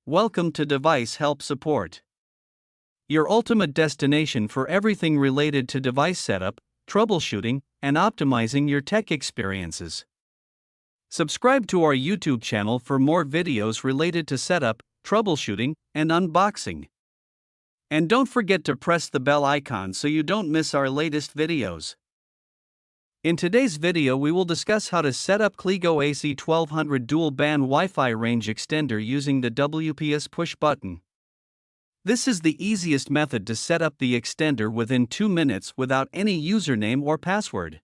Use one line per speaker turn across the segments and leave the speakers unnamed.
Welcome to Device Help Support, your ultimate destination for everything related to device setup, troubleshooting, and optimizing your tech experiences. Subscribe to our YouTube channel for more videos related to setup, troubleshooting, and unboxing. And don't forget to press the bell icon so you don't miss our latest videos. In today's video we will discuss how to set up CLEGO AC1200 dual-band Wi-Fi range extender using the WPS push button. This is the easiest method to set up the extender within 2 minutes without any username or password.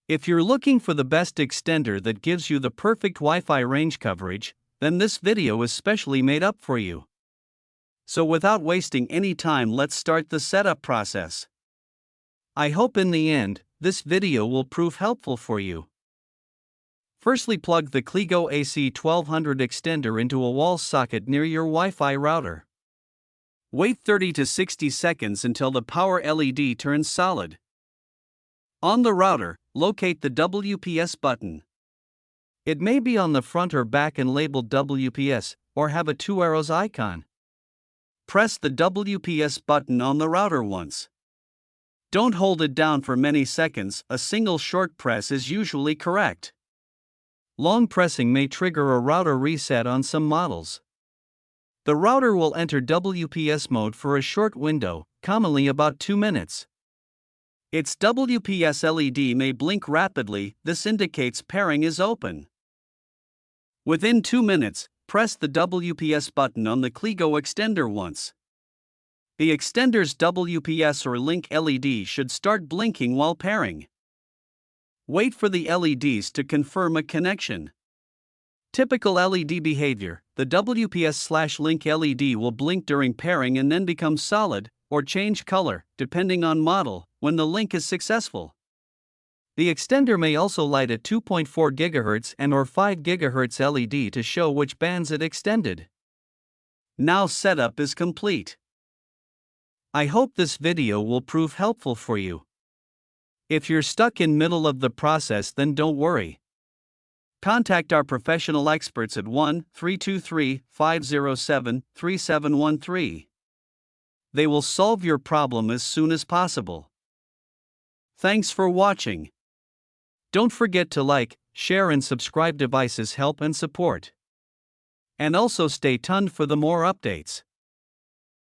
If you're looking for the best extender that gives you the perfect Wi-Fi range coverage, then this video is specially made up for you. So without wasting any time, let's start the setup process. I hope in the end, this video will prove helpful for you. Firstly, plug the CLEGO AC1200 extender into a wall socket near your Wi-Fi router. Wait 30 to 60 seconds until the power LED turns solid. On the router, locate the WPS button. It may be on the front or back and labeled WPS, or have a 2 arrows icon. Press the WPS button on the router once. Don't hold it down for many seconds, a single short press is usually correct. Long pressing may trigger a router reset on some models. The router will enter WPS mode for a short window, commonly about 2 minutes. Its WPS LED may blink rapidly, this indicates pairing is open. Within 2 minutes, press the WPS button on the CLEGO extender once. The extender's WPS or link LED should start blinking while pairing. Wait for the LEDs to confirm a connection. Typical LED behavior: the WPS/link LED will blink during pairing and then become solid, or change color, depending on model, when the link is successful. The extender may also light a 2.4 GHz and or 5 GHz LED to show which bands it extended. Now setup is complete. I hope this video will prove helpful for you. If you're stuck in middle of the process, then don't worry. Contact our professional experts at 1-323-507-3713. They will solve your problem as soon as possible. Thanks for watching. Don't forget to like, share and subscribe. Devices Help and Support. And also stay tuned for the more updates.